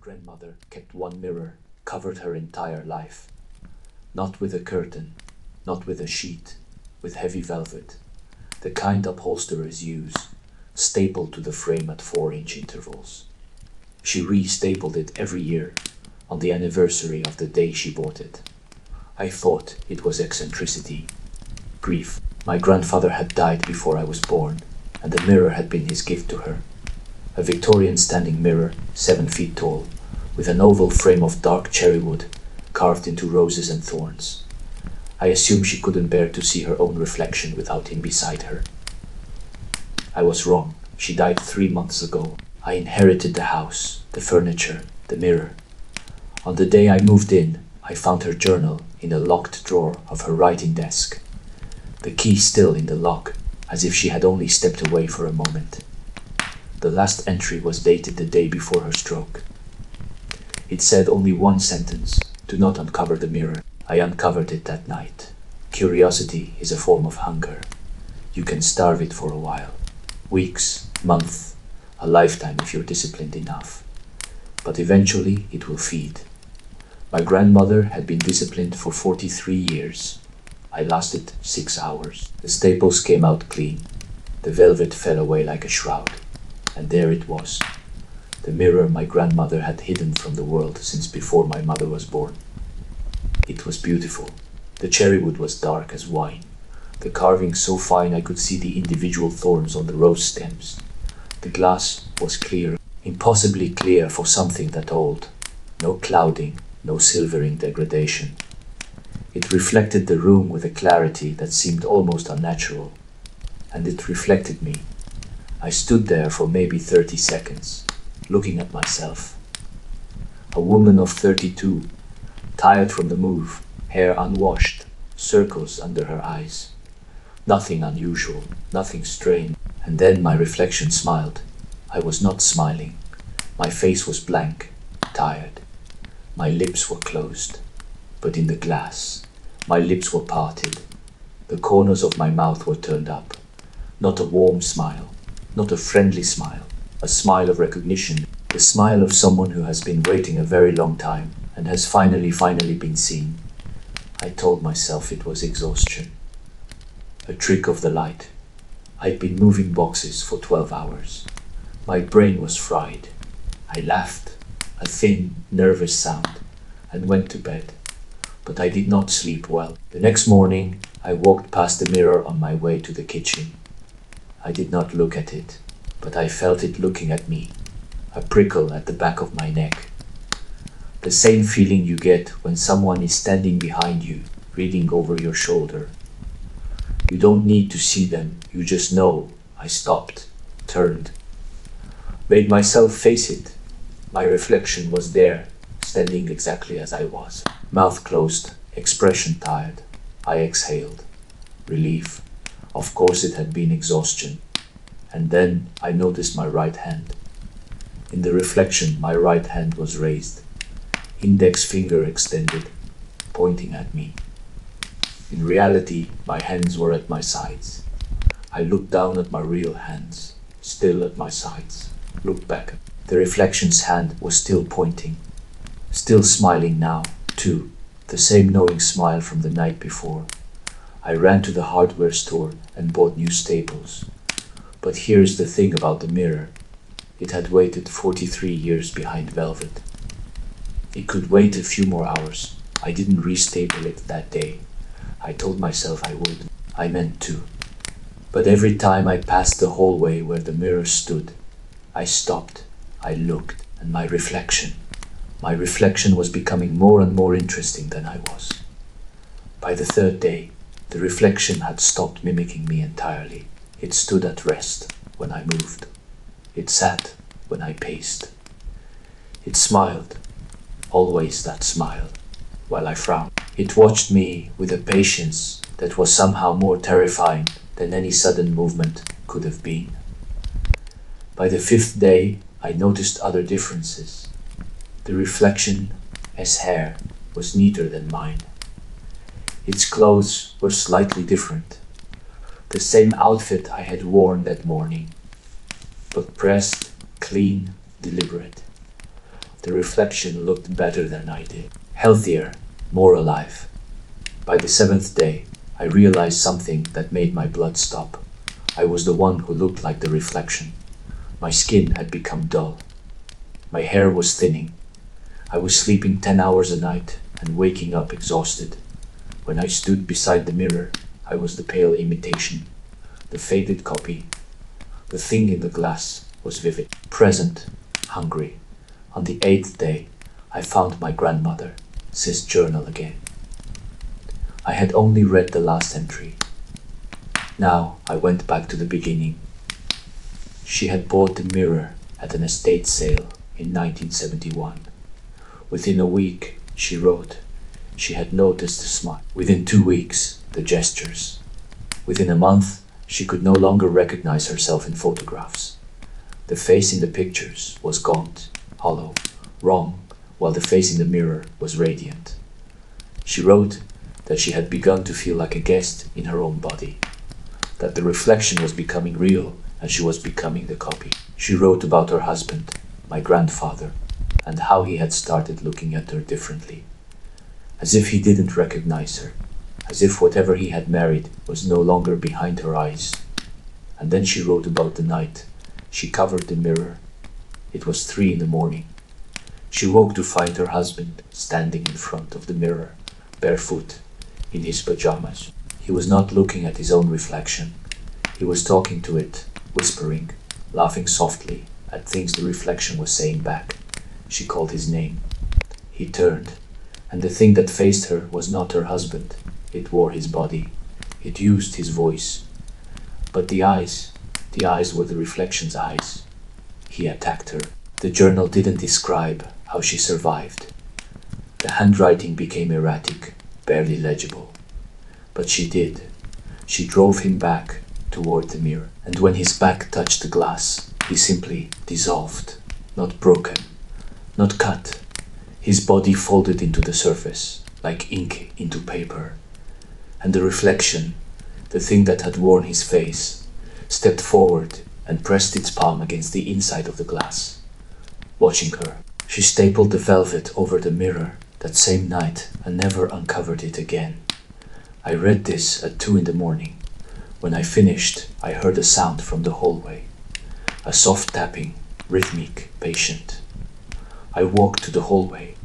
grandmother kept one mirror, covered her entire life. Not with a curtain, not with a sheet, with heavy velvet, the kind upholsterers use, stapled to the frame at 4-inch intervals. She re-stapled it every year, on the anniversary of the day she bought it. I thought it was eccentricity, grief. My grandfather had died before I was born, and the mirror had been his gift to her. A Victorian standing mirror, 7 feet tall, with an oval frame of dark cherry wood, carved into roses and thorns. I assumed she couldn't bear to see her own reflection without him beside her. I was wrong. She died 3 months ago. I inherited the house, the furniture, the mirror. On the day I moved in, I found her journal in a locked drawer of her writing desk. The key still in the lock, as if she had only stepped away for a moment. The last entry was dated the day before her stroke. It said only one sentence: do not uncover the mirror. I uncovered it that night. Curiosity is a form of hunger. You can starve it for a while. Weeks, months, a lifetime if you're disciplined enough. But eventually it will feed. My grandmother had been disciplined for 43 years. I lasted 6 hours. The staples came out clean. The velvet fell away like a shroud. And there it was. The mirror my grandmother had hidden from the world since before my mother was born. It was beautiful. The cherry wood was dark as wine. The carving so fine I could see the individual thorns on the rose stems. The glass was clear, impossibly clear for something that old. No clouding, no silvering degradation. It reflected the room with a clarity that seemed almost unnatural. And it reflected me. I stood there for maybe 30 seconds, looking at myself. A woman of 32, tired from the move, hair unwashed, circles under her eyes. Nothing unusual, nothing strange. And then my reflection smiled. I was not smiling. My face was blank, tired. My lips were closed. But in the glass, my lips were parted. The corners of my mouth were turned up. Not a warm smile, not a friendly smile, a smile of recognition, the smile of someone who has been waiting a very long time and has finally been seen. I told myself it was exhaustion. A trick of the light. I'd been moving boxes for 12 hours. My brain was fried. I laughed, a thin, nervous sound, and went to bed. But I did not sleep well. The next morning, I walked past the mirror on my way to the kitchen. I did not look at it, but I felt it looking at me, a prickle at the back of my neck. The same feeling you get when someone is standing behind you, reading over your shoulder. You don't need to see them, you just know. I stopped, turned, made myself face it. My reflection was there, standing exactly as I was. Mouth closed, expression tired. I exhaled. Relief. Of course it had been exhaustion. And then I noticed my right hand. In the reflection, my right hand was raised, index finger extended, pointing at me. In reality, my hands were at my sides. I looked down at my real hands, still at my sides, looked back. The reflection's hand was still pointing, still smiling now, too, the same knowing smile from the night before. I ran to the hardware store and bought new staples. But here's the thing about the mirror. It had waited 43 years behind velvet. It could wait a few more hours. I didn't restaple it that day. I told myself I would. I meant to. But every time I passed the hallway where the mirror stood, I stopped, I looked, and my reflection was becoming more and more interesting than I was. By the third day, the reflection had stopped mimicking me entirely. It stood at rest when I moved. It sat when I paced. It smiled, always that smile, while I frowned. It watched me with a patience that was somehow more terrifying than any sudden movement could have been. By the 5th day, I noticed other differences. The reflection's hair was neater than mine. Its clothes were slightly different. The same outfit I had worn that morning, but pressed, clean, deliberate. The reflection looked better than I did. Healthier, more alive. By the seventh day, I realized something that made my blood stop. I was the one who looked like the reflection. My skin had become dull. My hair was thinning. I was sleeping 10 hours a night and waking up exhausted. When I stood beside the mirror, I was the pale imitation, the faded copy. The thing in the glass was vivid, present, hungry. On the 8th day, I found my grandmother, Sis journal again. I had only read the last entry. Now I went back to the beginning. She had bought the mirror at an estate sale in 1971. Within a week, she wrote, she had noticed the smile. Within 2 weeks, the gestures. Within a month, she could no longer recognize herself in photographs. The face in the pictures was gaunt, hollow, wrong, while the face in the mirror was radiant. She wrote that she had begun to feel like a guest in her own body, that the reflection was becoming real and she was becoming the copy. She wrote about her husband, my grandfather, and how he had started looking at her differently, as if he didn't recognize her, as if whatever he had married was no longer behind her eyes. And then she wrote about the night. She covered the mirror. It was 3 in the morning. She woke to find her husband standing in front of the mirror, barefoot, in his pajamas. He was not looking at his own reflection. He was talking to it, whispering, laughing softly at things the reflection was saying back. She called his name. He turned, and the thing that faced her was not her husband. It wore his body. It used his voice. But the eyes were the reflection's eyes. He attacked her. The journal didn't describe how she survived. The handwriting became erratic, barely legible. But she did. She drove him back toward the mirror, and when his back touched the glass, he simply dissolved, not broken, not cut. His body folded into the surface, like ink into paper. And the reflection, the thing that had worn his face, stepped forward and pressed its palm against the inside of the glass, watching her. She stapled the velvet over the mirror that same night and never uncovered it again. I read this at 2 in the morning. When I finished, I heard a sound from the hallway, a soft tapping, rhythmic, patient. I walked to the hallway.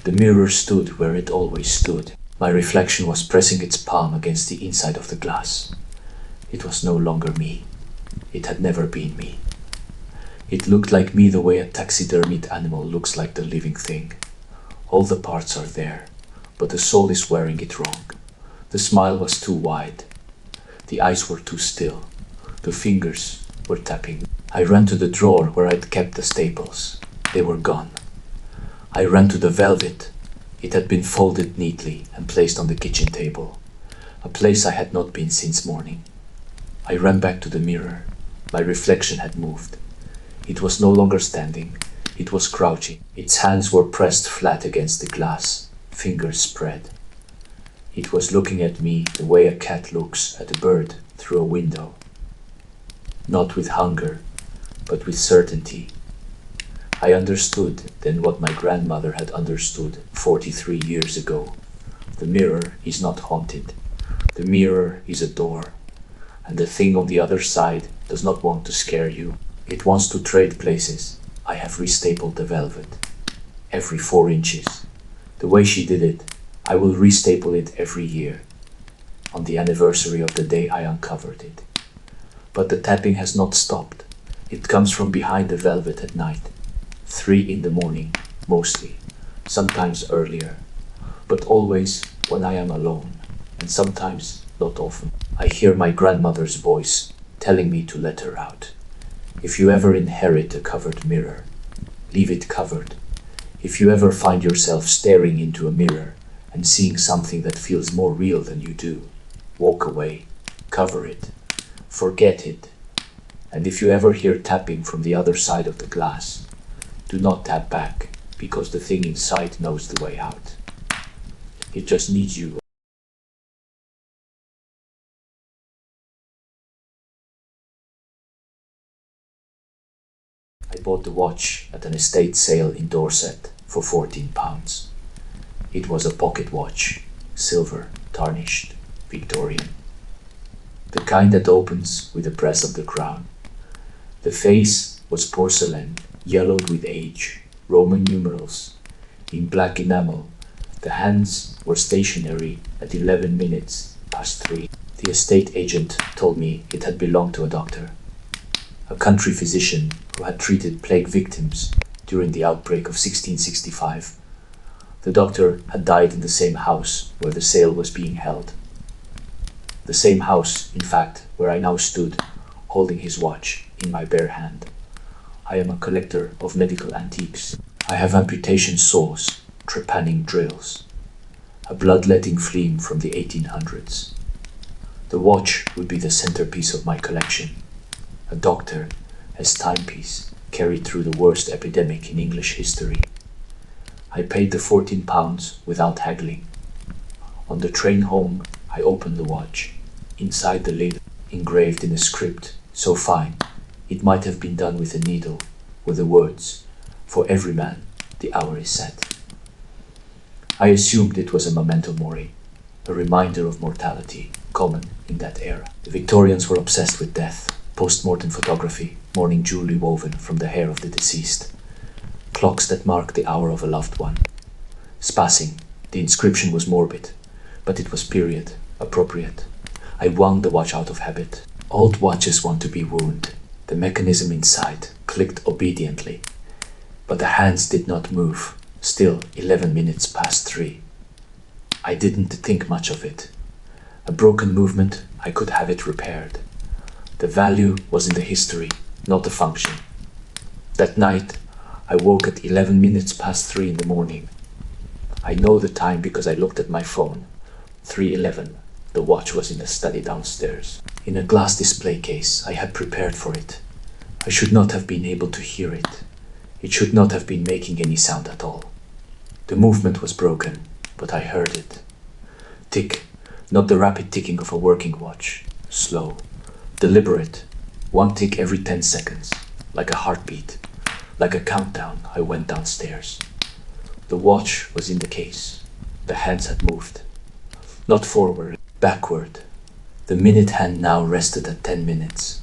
The mirror stood where it always stood. My reflection was pressing its palm against the inside of the glass. It was no longer me. It had never been me. It looked like me the way a taxidermied animal looks like the living thing. All the parts are there, but the soul is wearing it wrong. The smile was too wide. The eyes were too still. The fingers were tapping. I ran to the drawer where I'd kept the staples. They were gone. I ran to the velvet. It had been folded neatly and placed on the kitchen table, a place I had not been since morning. I ran back to the mirror. My reflection had moved. It was no longer standing. It was crouching. Its hands were pressed flat against the glass, fingers spread. It was looking at me the way a cat looks at a bird through a window. Not with hunger, but with certainty. I understood then what my grandmother had understood 43 years ago. The mirror is not haunted. The mirror is a door. And the thing on the other side does not want to scare you. It wants to trade places. I have restapled the velvet. Every 4 inches. The way she did it, I will restaple it every year. On the anniversary of the day I uncovered it. But the tapping has not stopped. It comes from behind the velvet at night. 3 in the morning, mostly. Sometimes earlier. But always when I am alone. And sometimes not often. I hear my grandmother's voice telling me to let her out. If you ever inherit a covered mirror, leave it covered. If you ever find yourself staring into a mirror and seeing something that feels more real than you do, walk away, cover it, forget it. And if you ever hear tapping from the other side of the glass, do not tap back, because the thing inside knows the way out. It just needs you. I bought the watch at an estate sale in Dorset for £14. It was a pocket watch, silver, tarnished, Victorian. The kind that opens with the press of the crown. The face was porcelain, yellowed with age, Roman numerals, in black enamel. The hands were stationary at 11 minutes past 3. The estate agent told me it had belonged to a doctor, a country physician who had treated plague victims during the outbreak of 1665. The doctor had died in the same house where the sale was being held. The same house, in fact, where I now stood, holding his watch in my bare hand. I am a collector of medical antiques. I have amputation saws, trepanning drills, a bloodletting fleam from the 1800s. The watch would be the centerpiece of my collection, a doctor as timepiece carried through the worst epidemic in English history. I paid the £14 without haggling. On the train home, I opened the watch. Inside the lid, engraved in a script so fine it might have been done with a needle, were the words, "For every man, the hour is set." I assumed it was a memento mori, a reminder of mortality, common in that era. The Victorians were obsessed with death, post-mortem photography, mourning jewelry woven from the hair of the deceased, clocks that marked the hour of a loved one. Spassing, the inscription was morbid, but it was period, appropriate. I wound the watch out of habit. Old watches want to be wound. The mechanism inside clicked obediently, but the hands did not move. Still 11 minutes past 3. I didn't think much of it. A broken movement, I could have it repaired. The value was in the history, not the function. That night, I woke at 11 minutes past 3 in the morning. I know the time because I looked at my phone. 3:11. The watch was in the study downstairs. In a glass display case, I had prepared for it. I should not have been able to hear it. It should not have been making any sound at all. The movement was broken, but I heard it. Tick, not the rapid ticking of a working watch. Slow, deliberate, one tick every 10 seconds, like a heartbeat, like a countdown. I went downstairs. The watch was in the case. The hands had moved. Not forward, backward. The minute hand now rested at 10 minutes.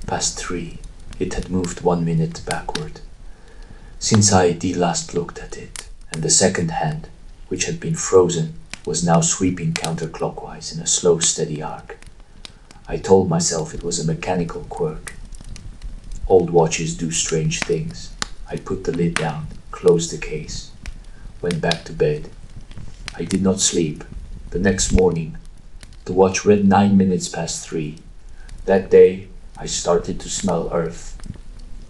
Past 3, it had moved 1 minute backward. Since I last looked at it, and the second hand, which had been frozen, was now sweeping counterclockwise in a slow, steady arc. I told myself it was a mechanical quirk. Old watches do strange things. I put the lid down, closed the case, went back to bed. I did not sleep. The next morning, the watch read 9 minutes past 3. That day, I started to smell earth,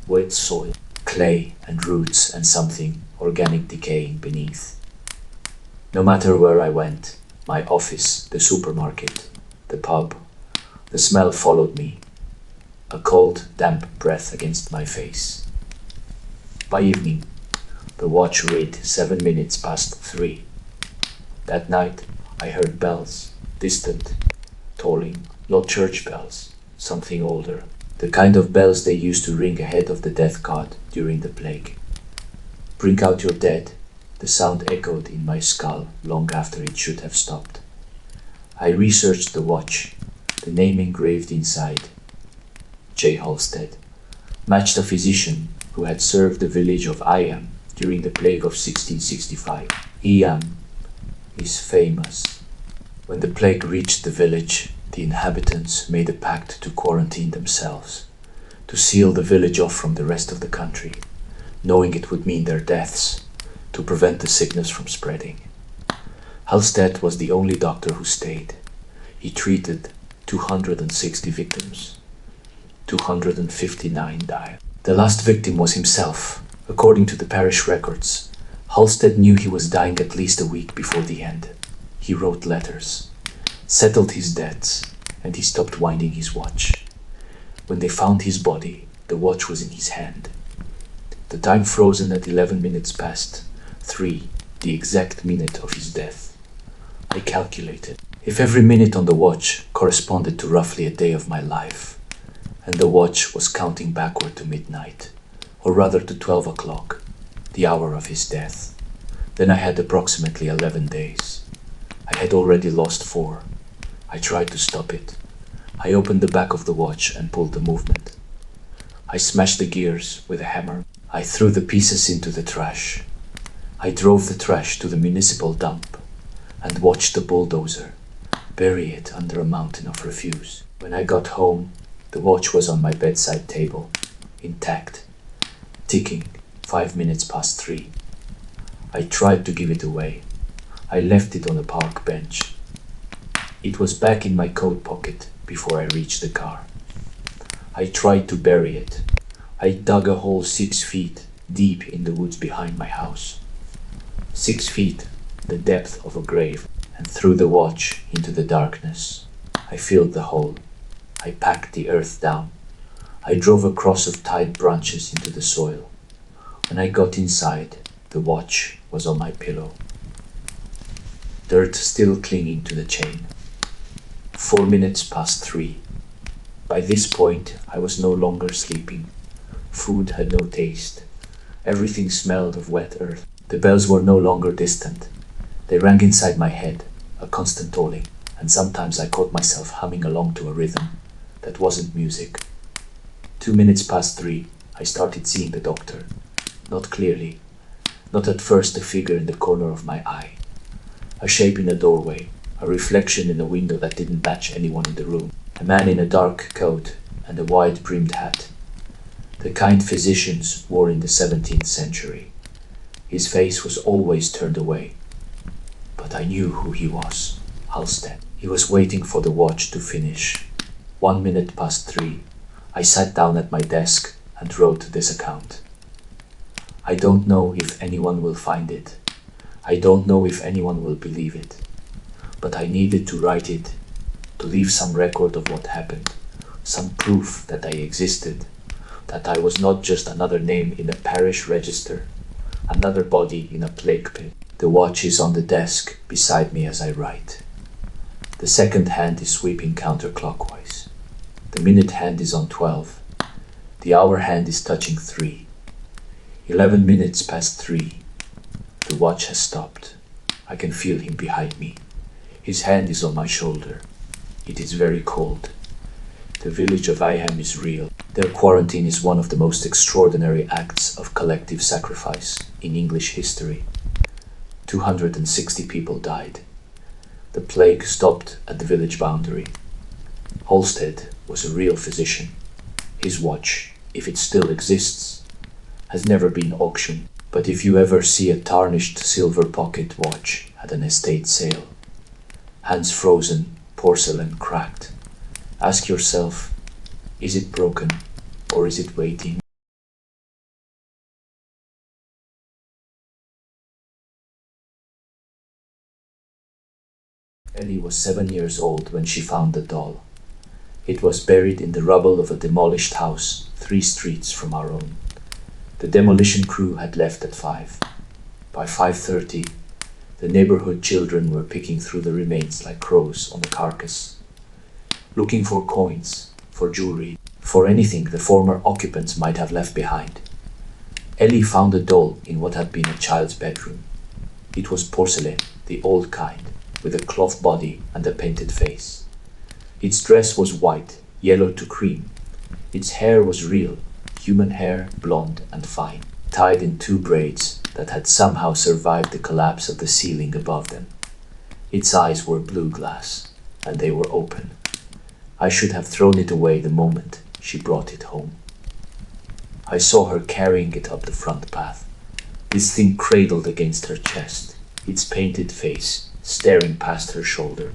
wet soil, clay and roots and something organic decaying beneath. No matter where I went, my office, the supermarket, the pub, the smell followed me, a cold, damp breath against my face. By evening, the watch read 7 minutes past 3. That night, I heard bells, distant, tolling, not church bells, something older, the kind of bells they used to ring ahead of the death cart during the plague. Bring out your dead, the sound echoed in my skull long after it should have stopped. I researched the watch, the name engraved inside, J. Halstead, matched a physician who had served the village of Eyam during the plague of 1665. Eyam is famous. When the plague reached the village, the inhabitants made a pact to quarantine themselves, to seal the village off from the rest of the country, knowing it would mean their deaths, to prevent the sickness from spreading. Halstead was the only doctor who stayed. He treated 260 victims. 259 died. The last victim was himself. According to the parish records, Halstead knew he was dying at least a week before the end. He wrote letters, settled his debts, and he stopped winding his watch. When they found his body, the watch was in his hand. The time frozen at 11 minutes past 3, the exact minute of his death. I calculated. If every minute on the watch corresponded to roughly a day of my life, and the watch was counting backward to midnight, or rather to 12 o'clock, the hour of his death. Then I had approximately 11 days. I had already lost 4. I tried to stop it. I opened the back of the watch and pulled the movement. I smashed the gears with a hammer. I threw the pieces into the trash. I drove the trash to the municipal dump and watched the bulldozer bury it under a mountain of refuse. When I got home, the watch was on my bedside table, intact, ticking 5 minutes past 3. I tried to give it away. I left it on a park bench. It was back in my coat pocket before I reached the car. I tried to bury it. I dug a hole 6 feet deep in the woods behind my house. 6 feet, the depth of a grave, and threw the watch into the darkness. I filled the hole. I packed the earth down. I drove a cross of tied branches into the soil. When I got inside, the watch was on my pillow. Dirt still clinging to the chain. 4 minutes past 3. By this point, I was no longer sleeping. Food had no taste. Everything smelled of wet earth. The bells were no longer distant. They rang inside my head, a constant tolling, and sometimes I caught myself humming along to a rhythm that wasn't music. 2 minutes past 3, I started seeing the doctor. Not clearly. Not at first a figure in the corner of my eye. A shape in a doorway, a reflection in a window that didn't match anyone in the room. A man in a dark coat and a wide-brimmed hat. The kind physicians wore in the 17th century. His face was always turned away. But I knew who he was, Halstead. He was waiting for the watch to finish. 1 minute past 3, I sat down at my desk and wrote this account. I don't know if anyone will find it. I don't know if anyone will believe it. But I needed to write it, to leave some record of what happened, some proof that I existed, that I was not just another name in a parish register, another body in a plague pit. The watch is on the desk beside me as I write. The second hand is sweeping counterclockwise. The minute hand is on 12. The hour hand is touching 3. 11 minutes past 3. The watch has stopped. I can feel him behind me. His hand is on my shoulder. It is very cold. The village of Iham is real. Their quarantine is one of the most extraordinary acts of collective sacrifice in English history. 260 people died. The plague stopped at the village boundary. Halstead was a real physician. His watch, if it still exists, has never been auctioned. But if you ever see a tarnished silver pocket watch at an estate sale, hands frozen, porcelain cracked, ask yourself, is it broken or is it waiting? Ellie was 7 years old when she found the doll. It was buried in the rubble of a demolished house 3 streets from our own. The demolition crew had left at 5. By 5:30, the neighborhood children were picking through the remains like crows on the carcass, looking for coins, for jewelry, for anything the former occupants might have left behind. Ellie found a doll in what had been a child's bedroom. It was porcelain, the old kind, with a cloth body and a painted face. Its dress was white, yellow to cream. Its hair was real, human hair, blonde and fine, tied in 2 braids that had somehow survived the collapse of the ceiling above them. Its eyes were blue glass, and they were open. I should have thrown it away the moment she brought it home. I saw her carrying it up the front path, this thing cradled against her chest, its painted face staring past her shoulder,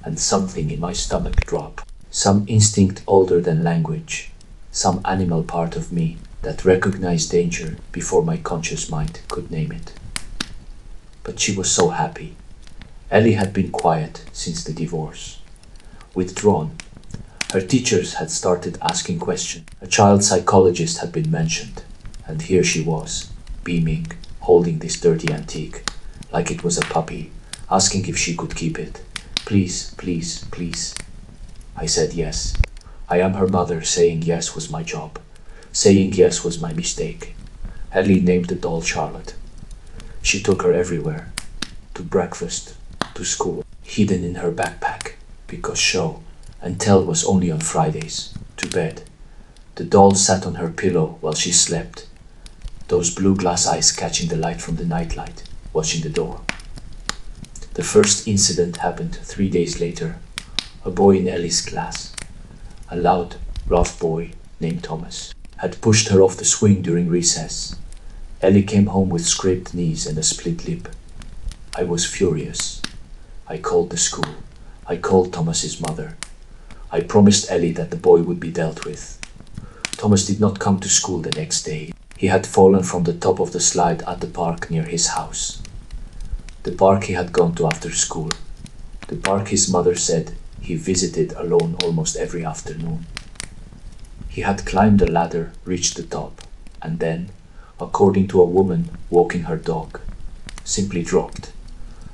and something in my stomach drop. Some instinct older than language, some animal part of me that recognized danger before my conscious mind could name it. But she was so happy. Ellie had been quiet since the divorce, withdrawn. Her teachers had started asking questions. A child psychologist had been mentioned, and here she was, beaming, holding this dirty antique, like it was a puppy, asking if she could keep it. Please, please, please. I said yes. I am her mother, saying yes was my job. Saying yes was my mistake. Ellie named the doll Charlotte. She took her everywhere, to breakfast, to school, hidden in her backpack, because show and tell was only on Fridays, to bed. The doll sat on her pillow while she slept, those blue glass eyes catching the light from the nightlight, watching the door. The first incident happened 3 days later. A boy in Ellie's class, a loud, rough boy named Thomas, had pushed her off the swing during recess. Ellie came home with scraped knees and a split lip. I was furious. I called the school. I called Thomas's mother. I promised Ellie that the boy would be dealt with. Thomas did not come to school the next day. He had fallen from the top of the slide at the park near his house. The park he had gone to after school. The park his mother said he visited alone almost every afternoon. He had climbed a ladder, reached the top, and then, according to a woman walking her dog, simply dropped.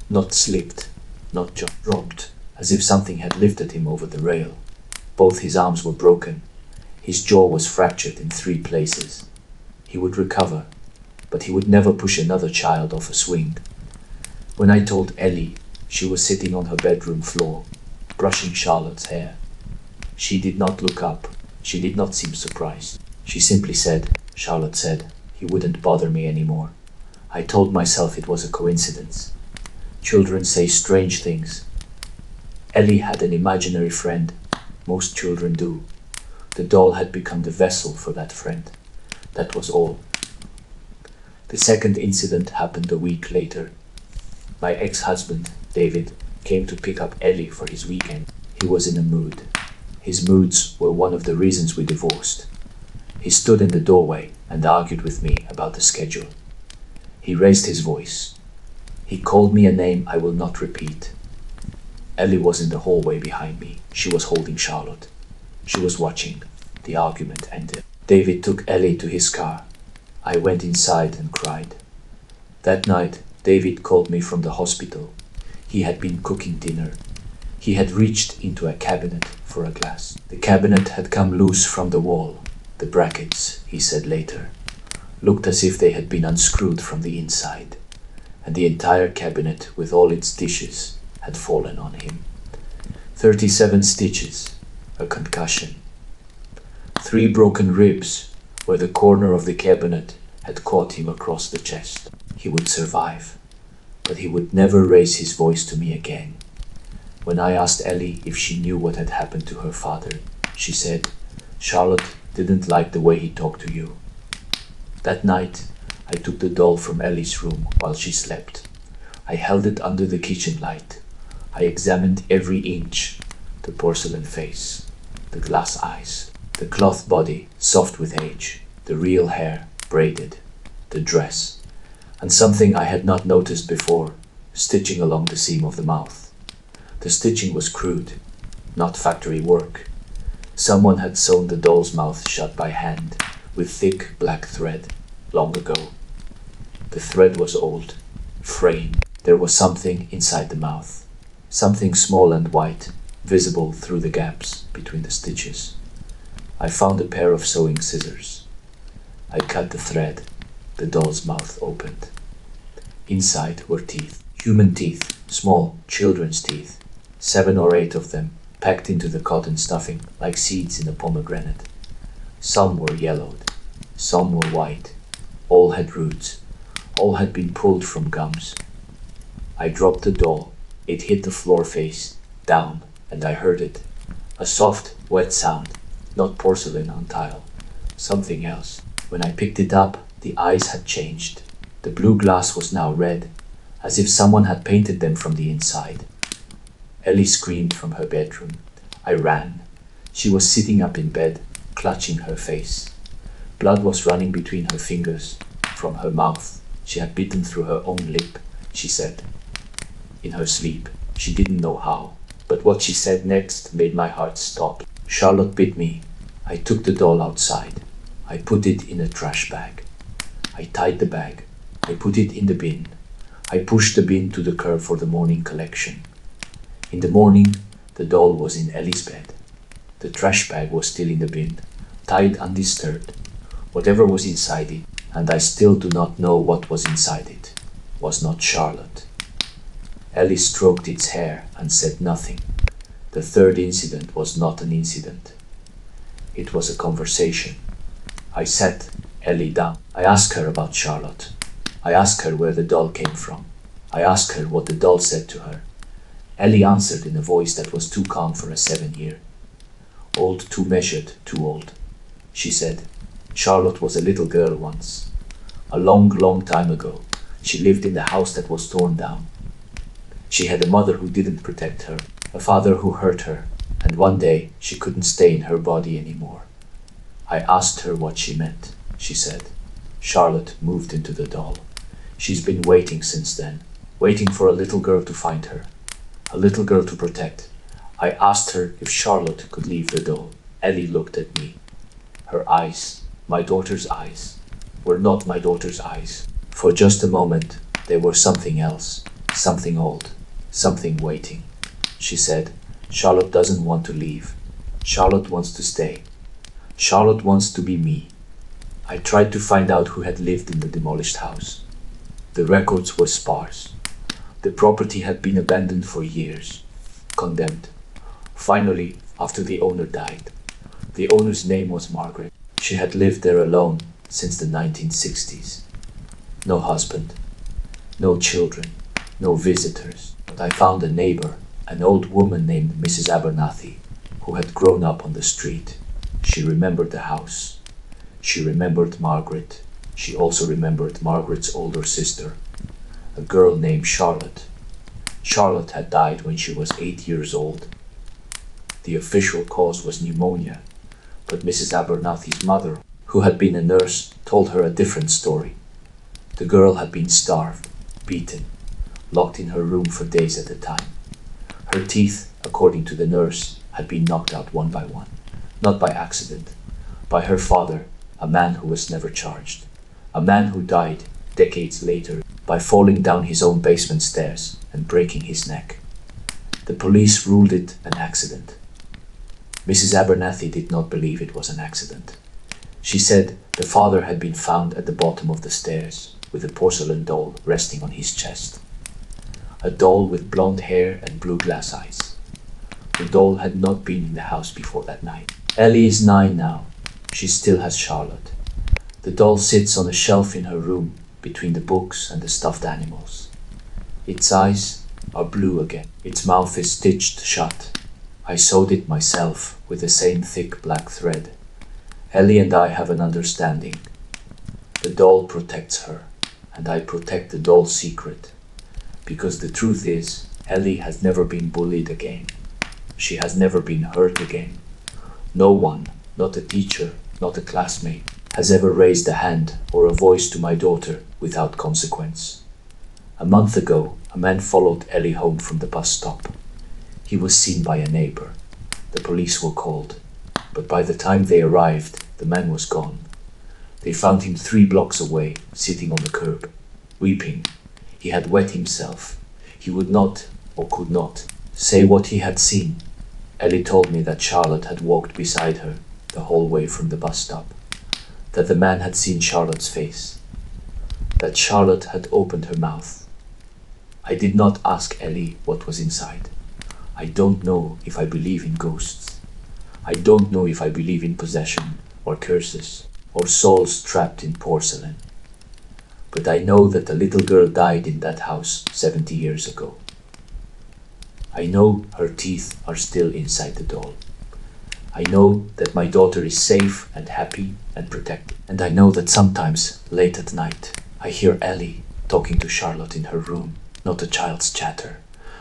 Not slipped, not just dropped, as if something had lifted him over the rail. Both his arms were broken. His jaw was fractured in 3 places. He would recover, but he would never push another child off a swing. When I told Ellie, she was sitting on her bedroom floor, brushing Charlotte's hair. She did not look up. She did not seem surprised. She simply said, Charlotte said, he wouldn't bother me anymore. I told myself it was a coincidence. Children say strange things. Ellie had an imaginary friend. Most children do. The doll had become the vessel for that friend. That was all. The second incident happened a week later. My ex-husband, David, came to pick up Ellie for his weekend. He was in a mood. His moods were one of the reasons we divorced. He stood in the doorway and argued with me about the schedule. He raised his voice. He called me a name I will not repeat. Ellie was in the hallway behind me. She was holding Charlotte. She was watching. The argument ended. David took Ellie to his car. I went inside and cried. That night, David called me from the hospital. He had been cooking dinner. He had reached into a cabinet for a glass. The cabinet had come loose from the wall. The brackets, he said later, looked as if they had been unscrewed from the inside, and the entire cabinet with all its dishes had fallen on him. 37 stitches, a concussion. 3 broken ribs where the corner of the cabinet had caught him across the chest. He would survive, but he would never raise his voice to me again. When I asked Ellie if she knew what had happened to her father, she said, Charlotte didn't like the way he talked to you. That night, I took the doll from Ellie's room while she slept. I held it under the kitchen light. I examined every inch, the porcelain face, the glass eyes, the cloth body, soft with age, the real hair, braided, the dress, and something I had not noticed before, stitching along the seam of the mouth. The stitching was crude, not factory work. Someone had sewn the doll's mouth shut by hand, with thick black thread, long ago. The thread was old, fraying. There was something inside the mouth, something small and white, visible through the gaps between the stitches. I found a pair of sewing scissors. I cut the thread. The doll's mouth opened. Inside were teeth, human teeth, small children's teeth, 7 or 8 of them, packed into the cotton stuffing like seeds in a pomegranate. Some were yellowed, some were white. All had roots. All had been pulled from gums. I dropped the doll. It hit the floor face down, and I heard it. A soft, wet sound, not porcelain on tile, something else. When I picked it up, the eyes had changed. The blue glass was now red, as if someone had painted them from the inside. Ellie screamed from her bedroom. I ran. She was sitting up in bed, clutching her face. Blood was running between her fingers, from her mouth. She had bitten through her own lip, she said. In her sleep, she didn't know how, but what she said next made my heart stop. Charlotte bit me. I took the doll outside. I put it in a trash bag. I tied the bag. I put it in the bin. I pushed the bin to the curb for the morning collection. In the morning, the doll was in Ellie's bed. The trash bag was still in the bin, tied undisturbed. Whatever was inside it, and I still do not know what was inside it, was not Charlotte. Ellie stroked its hair and said nothing. The third incident was not an incident. It was a conversation. I sat Ellie down. I asked her about Charlotte. I asked her where the doll came from. I asked her what the doll said to her. Ellie answered in a voice that was too calm for a 7-year. Old, too measured, too old. She said, Charlotte was a little girl once. A long, long time ago, she lived in the house that was torn down. She had a mother who didn't protect her, a father who hurt her, and one day she couldn't stay in her body anymore. I asked her what she meant. She said, Charlotte moved into the doll. She's been waiting since then, waiting for a little girl to find her, a little girl to protect. I asked her if Charlotte could leave the doll. Ellie looked at me. Her eyes, my daughter's eyes, were not my daughter's eyes. For just a moment, they were something else, something old, something waiting. She said, Charlotte doesn't want to leave. Charlotte wants to stay. Charlotte wants to be me. I tried to find out who had lived in the demolished house. The records were sparse. The property had been abandoned for years, condemned. Finally, after the owner died. The owner's name was Margaret. She had lived there alone since the 1960s. No husband, no children, no visitors. But I found a neighbor, an old woman named Mrs. Abernathy, who had grown up on the street. She remembered the house. She remembered Margaret. She also remembered Margaret's older sister, a girl named Charlotte. Charlotte had died when she was 8 years old. The official cause was pneumonia, but Mrs. Abernathy's mother, who had been a nurse, told her a different story. The girl had been starved, beaten, locked in her room for days at a time. Her teeth, according to the nurse, had been knocked out one by one, not by accident, by her father, a man who was never charged, a man who died decades later by falling down his own basement stairs and breaking his neck. The police ruled it an accident. Mrs. Abernathy did not believe it was an accident. She said the father had been found at the bottom of the stairs with a porcelain doll resting on his chest. A doll with blonde hair and blue glass eyes. The doll had not been in the house before that night. Ellie is 9 now. She still has Charlotte. The doll sits on a shelf in her room between the books and the stuffed animals. Its eyes are blue again. Its mouth is stitched shut. I sewed it myself with the same thick black thread. Ellie and I have an understanding. The doll protects her, and I protect the doll's secret. Because the truth is, Ellie has never been bullied again. She has never been hurt again. No one, not a teacher, not a classmate, has ever raised a hand or a voice to my daughter without consequence. A month ago, a man followed Ellie home from the bus stop. He was seen by a neighbor. The police were called, but by the time they arrived, the man was gone. They found him 3 blocks away, sitting on the curb, weeping. He had wet himself. He would not, or could not, say what he had seen. Ellie told me that Charlotte had walked beside her the whole way from the bus stop, that the man had seen Charlotte's face, that Charlotte had opened her mouth. I did not ask Ellie what was inside. I don't know if I believe in ghosts. I don't know if I believe in possession, or curses, or souls trapped in porcelain. But I know that the little girl died in that house 70 years ago. I know her teeth are still inside the doll. I know that my daughter is safe and happy and protected. And I know that sometimes, late at night, I hear Ellie talking to Charlotte in her room, not a child's chatter,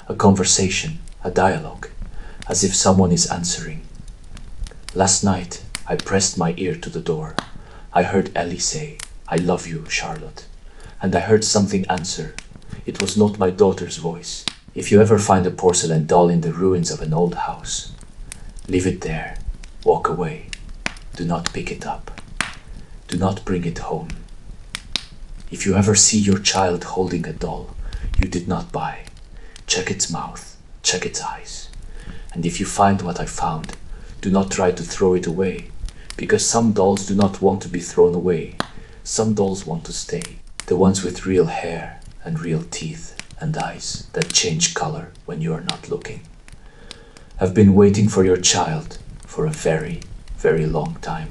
a conversation, a dialogue, as if someone is answering. Last night, I pressed my ear to the door. I heard Ellie say, "I love you, Charlotte." And I heard something answer. It was not my daughter's voice. If you ever find a porcelain doll in the ruins of an old house, leave it there. Walk away. Do not pick it up. Do not bring it home. If you ever see your child holding a doll you did not buy, check its mouth, check its eyes. And if you find what I found, do not try to throw it away. Because some dolls do not want to be thrown away. Some dolls want to stay. The ones with real hair and real teeth and eyes that change color when you are not looking. Have been waiting for your child for a very, very long time.